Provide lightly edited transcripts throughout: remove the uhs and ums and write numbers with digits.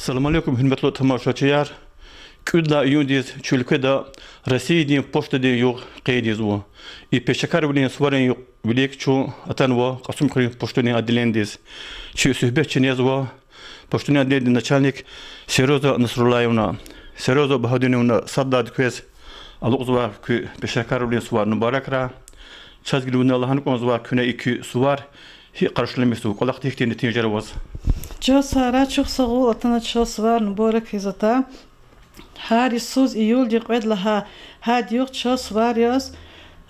Assalomu alaykum, hurmatli tomoshachilar. Kudla yundis chulkada Rossiyaning pochtada yo'q qeydiz u. И пешакар bilan suvaran yo'q bilik chu atanwa qasum qilib pochtaning adlendiz. Chu suhbatchini yazwa pochtaning adlendi начальник Сероза Насруллаевна. Сероза Бахадиновна саддад квес алузва ки пешакар bilan suvarni barakra. Chazgiruna Allah'ın konuzwa küne iki suvar hi qarşılamıştı. Qolaq tekdeni tenjere was. Чо сара чух сагул атана чо свар нборак изата хари суз июль диqvedlaha had юх чо свар яс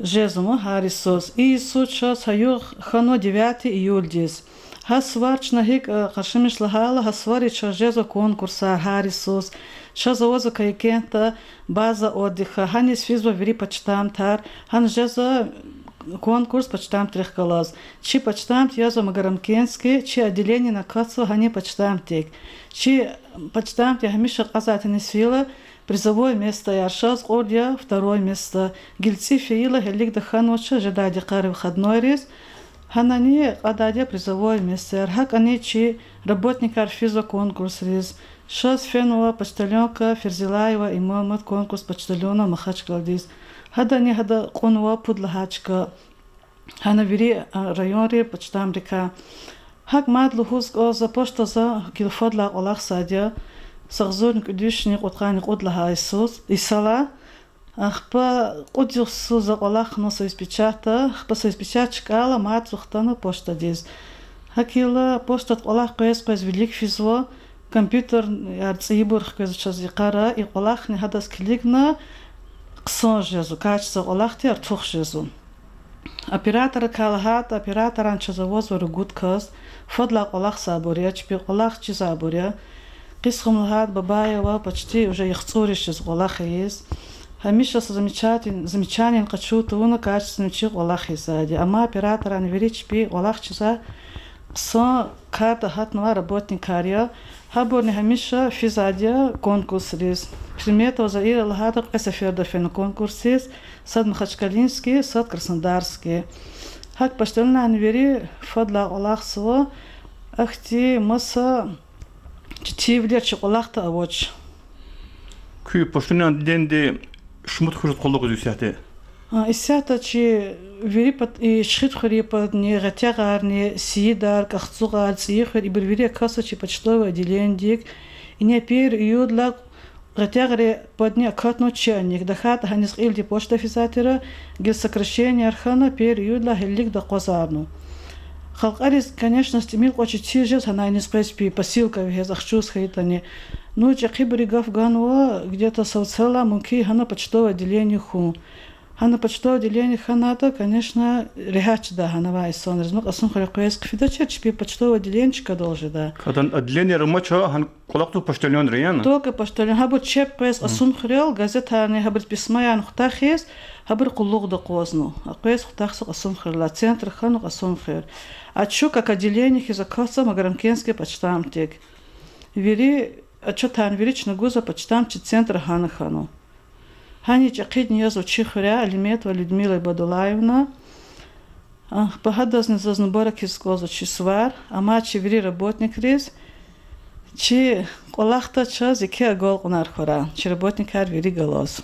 жезума хари суз и су чо саюх хано 9 июль дис ха свар чнахик qarşımışlahala ха свари чо жезо конкурса хари суз чо завоза кайкента база отдыха ханис физва вери почтам тар хан жезо конкурс почтам трехкалаз. Чи почтам язо Магарамкенский, чи отделение на Кацва, они почтам тек. Чи почтам те хамиша казатани свила, призовое место Яршаз, Ордия, второе место. Гильци феила, Хелик Даханоча, Жадади Кары выходной рейс. Ханани Ададия призовое место. Архак они чи работник Арфиза конкурс рейс. Шаз Фенова, почтальонка Ферзилаева и Мамад конкурс почтальона Махачкалдис. هذا ني هذا قنوة بدلهاچكا هنا بري ريونري почтам река هاك ماد لهوز за почта за килфодла олах садя сагзурн кудишни qutqani qudlaha Исус исала ахпа qudюсу за олах но соиспечата ахпа соиспечачкала мад зухтана почта дез хакила почта олах qes велик физво компьютер арцибур qes чазиқара и олах не хадас кликна قصان جزو کاچ олахти артух جزو оператор калхат операторан чазавоз воргут кас фодла олах сабурия чпи олах чи сабурия қисхумлхат бабаева почти уже ихцуриш из олах есть хамиша замечателен качутуна качественный чи олах изади ама операторан вери чпи олах чиза قصان карта хатнова работник кария хабурни хамиша физадия конкурс рис Примета за Ира Лагата Касафердофен конкурсис, сад Махачкалинский, сад Краснодарский. Хак поштельна анвери фадла Аллахсова, ахти маса чтивлер чоколахта авоч. Күй поштельна денде шмут хурт коллог үзүсәте. Исята чи вери пат и шхит хори пат не гатягар не сидар кахцуга цихер и бери каса чи почтовое отделение и не пер юдла Гатягре подня катно чайник, дахата ханис илди почта физатера, гил сокращение архана периодла хеллик да козарну. Халкарис, конечно, стимил очень тяжел, она не спрашивает посылка в захчус хейтани. Ну, чакибригав гануа где-то соцела муки хана почтовое отделение ху. Хана почтовое отделение ханата, конечно, регач да ханава и сон. Размок асон харакуэск фидача чпи почтовое отделенчика должен да. Когда отделение ромача хан колакту почтальон рияна. Только почтальон. Хабur чеп куэс асон хрел газета не хабur писмаян хтахес хабur кулуг да козну. Акуэс хтахсу асон хрела центр хану асон хрел. А чё как отделение хизакаса Магарамкенский почтамтек. Вери а чё тан верич нагуза почтамчи центр хана хану. Хани чакидни язу чихря Алиметова Людмила Бадулаевна. Пахадас не зазнубора кискозу чисвар, ама чи вери работник рез, чи колахта ча зике гол кунар хора, чи работник ар вери галоз.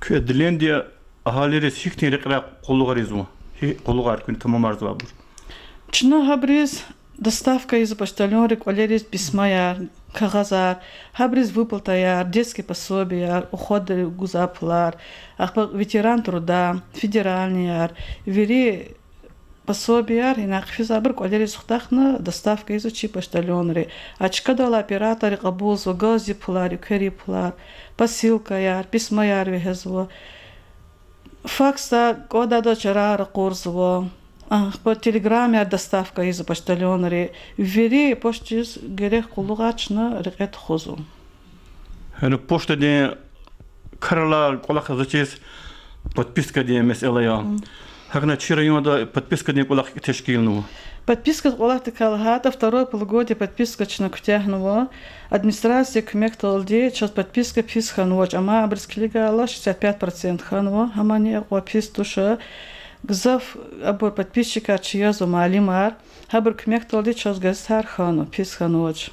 Күй отделение ахалери сихтен рекра коллугар изу, коллугар күн тамамарзу абур. Чина хабриз доставка из почтальонрик валерис писмая, кагазар, хабриз выплатаяр, детский пособияр, уход гузаплар, ветеран труда, федеральный вери пособияр, и нахфизабр валерис хтахна доставка из учи почтальонри, ачкадала оператор кабузу, газиплар, кериплар, посылка яр, писмаяр вехезво, факса кода до чарара курсво. По телеграмме доставка из почтальонери ввери почтис герех кулугачна рекет хозу. Ну почта де карла колах зачес подписка де месела я. Хагна чирайода подписка де колах тешкилну. Подписка колах текалхата второе полугодие подписка чнактяхнова администрация кмекталде час подписка писханвоч ама абрскилигала 65% ханва хамани опистуша Гзав абор подписчика чиязу малимар, хабр кмекталди час газетар хану, пис хануач.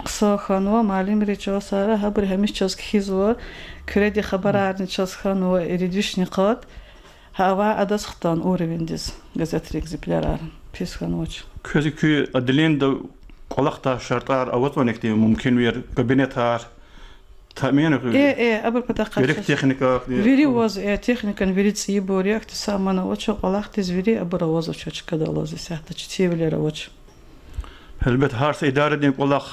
خانوا معلم رجال سارا هبر همیش چیز خیزوا کردی خبر آرن چیز خانوا ایریدیش نقاط هوا عدس خطان اورویندیز گزارش اگزیپلار پیش خانوچ. کسی که ادلین دو قلقتا شرطار اوت ونکتی ممکن ویر کابینت هار تأمین رو. ابر بدقت. ویری تکنیکا. ویری واز تکنیکان ویری تی بوری اخت سامانه وچه قلقتیز ویری ابر واز وچه کدا لازی ساعت چی ویلر وچه. هلبت هارس اداره دین قلق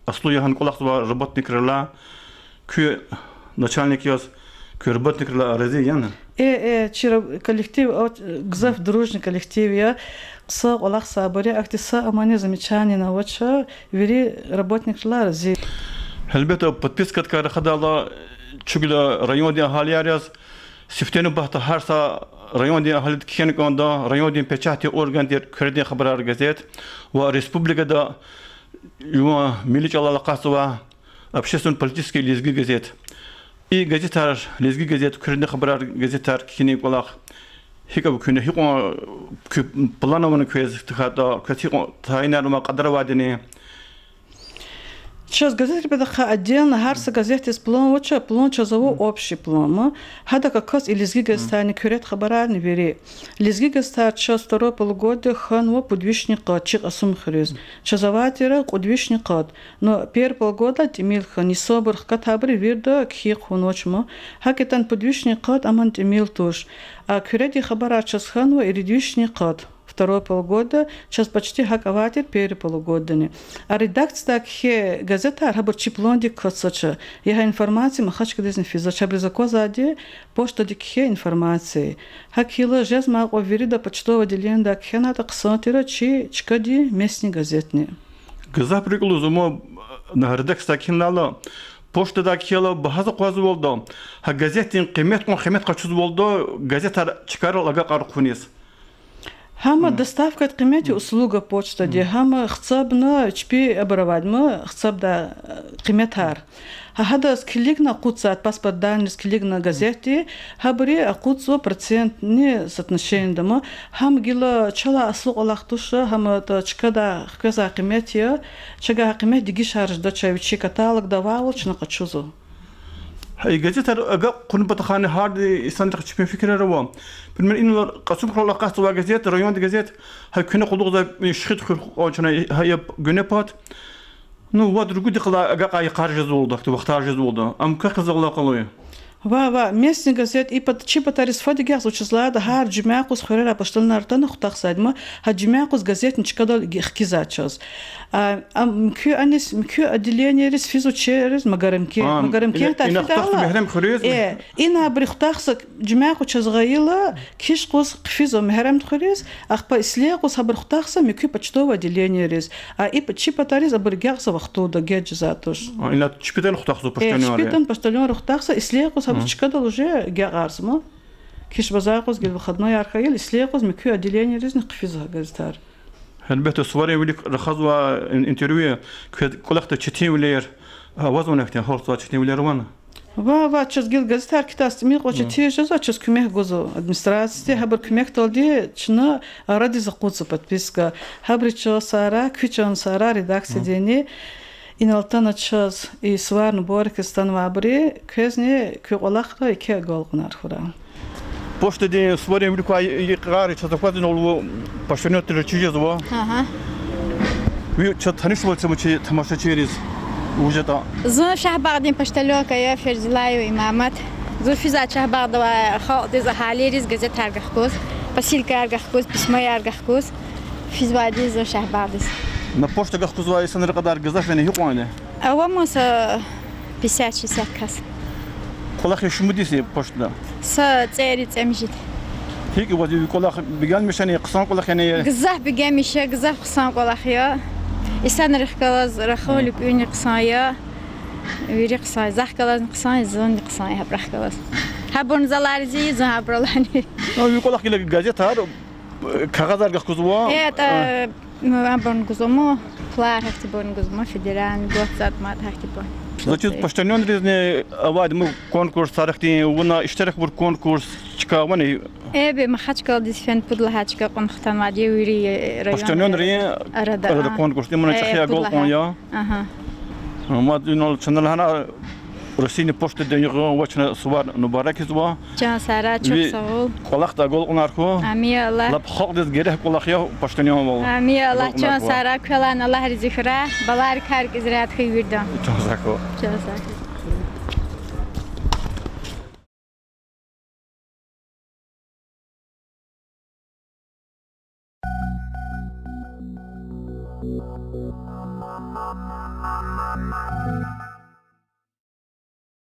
اصلی هن قلق و ربط نکرلا که начальник яз که ربط نکرلا رزی یانه. چرا коллектив گذاف دروژن коллектив یا قصة قلق صابری اخت سامانه زمیچانی نوچه ویری ربط نکرلا رزی. هلبت подписка کار خدالا چگل رایون دی حالیاریز سفتن بحث هارسا رایون دی حالت کیان کندا رایون دی پچاتی ارگان دی کردی خبرار گزیت و республика دا یو ملی چالا قاسوا общественный политический лезги газет и газетар лезги газет кردی خبرار газетар کینی قلق هیکو کنه هیکو плановано квез تخاطا کسی تاینر ما قدر وادنی Сейчас газеты بدخل отдельно هارس газеты с план وچه план чазово общий план. هذا как и лезги газетани курят خبرار небери. Лезги газетар час второе полугодие ханво подвижника чих асум хрез. Чазоватера подвижника. Но первое полгода тимил хан не собор катабри вирда кхи хуночмо. Хакетан подвижника аман тимил туш. А курят خبرار час ханво и подвижника. Второе полгода, сейчас почти хаковатер первый полугодие. А редакция так газета хабар чиплонди косоча. Я информация махачка дезин физача бризако зади почта дикхе информации. Хакила жез мал оверида почтового отделения да кхена так сантира чи чкади местни газетни. Газа приглузумо на редакция кинала почта да кхела бахаза қозу болду. Ха газетин қимет қачуз болду. Газета чикарал ага қарқунис. هما доставка قيمتي услуга почта دي هما حسابنا чпи оборовадьма حساب да قيمتار هذا скилигна قуцат паспорт данные скилигна газети хабри aquцо процентни соотношение дама хам гила чала аслуг алахтуша хама та чкада хказа قيمتي чага قيمت диги шарж да чавичи каталог давал чна качузо هاي газета ага кун батхане хард сандык чпи фикре раво بالمن إنه قسم خلا قصت وجزيت ريون جزيت هاي كنا قلوق ذا شخيت خلقنا هاي جنبات نو واد رجودي خلا أجا يقارج زولدا وقتارج زولدا أم كخزغلا قلوي ва местный газет и под чипа тарисфоди гяс учезла да хар джимякус хорера поштолнартан хутахсадма ха джимякус газетничка дол хкизачос мкю анис мкю отделение рис физучерис магаремке та фида ина брихтахса джимяку чазгаила кишкус физо мехрем хорис ахпа ислиякус хабрхтахса мкю почтовое отделение рис и под чипа тарис абргяса вахту да геджзатуш ина чипитен хутахсу поштолнёр чипитен поштолнёр хутахса ислиякус Чикадал уже геарсма, киш базаркус гел выходной архаил, ислиякус микю отделение разных физа газетар. هلبته صوري وليك رخصوا انترفيو كولخت تشتي ولير وزن اختي خلص تشتي ولير وانا ва час гел газетар китаст ми хоче тижа час кумех гозо администрации хабар кумех толди чна ради закуца подписка хабричо сара кючон сара редакция дени иналтана час и сварн борки станвабри кезне кюолахра и ке голгнар хура почта де свори велико иqrar чатафадин олу пашнёт речизво ага ви чат таниш болсам чи тамашачириз уже да زو شهباردين پشتلوکا یا فرزلای و امامت زو فیزا شهبارد و خالد زحالیریز گزت هرگخکوز پسیل کارگخکوز پسمای هرگخکوز فیزوادی زو شهباردیز на почта гахкузва исаныр кадар газаш вене хиконе авамоса 50-60 кас колах шумудиси почта са цери цемжит هيك ودي كلها بيجان مشان قصان كلها يعني قزح بيجان مشى قزح قصان كلها خيا إنسان رخلاص رخولك وين قصايا ويري قصاي زح كلاز قصاي زون قصاي هب رخلاص هبون زلارزي زه برلاني أو كلها كلا جازت هار كغزار كخزوا إيه هبون قزمو فلار هكتي بون قزمو فيدران قوتزات ما هكتي بون Значит, поштальон резне авад мы конкурс сарахти уна اشترك بر конкурс чкавани به مخاطش کردی فن پودل هاچ که قم ختان وادی ویری поштальон ری арада конкурс دیمون چخیا گل کن یا ما اینو چندل هنا رسینی پشت دنیا وچن سوار مبارک زوا جان سارا çok sağ ol. قلاق تا گل اونارکو Amin Allah. لب خالق دز گره قلاقیا پشتنیا والله Amin Allah. Can sara kölen Allah rizikra. Balar kar izrat xeyirdan. çok zako Can sara. Thank you.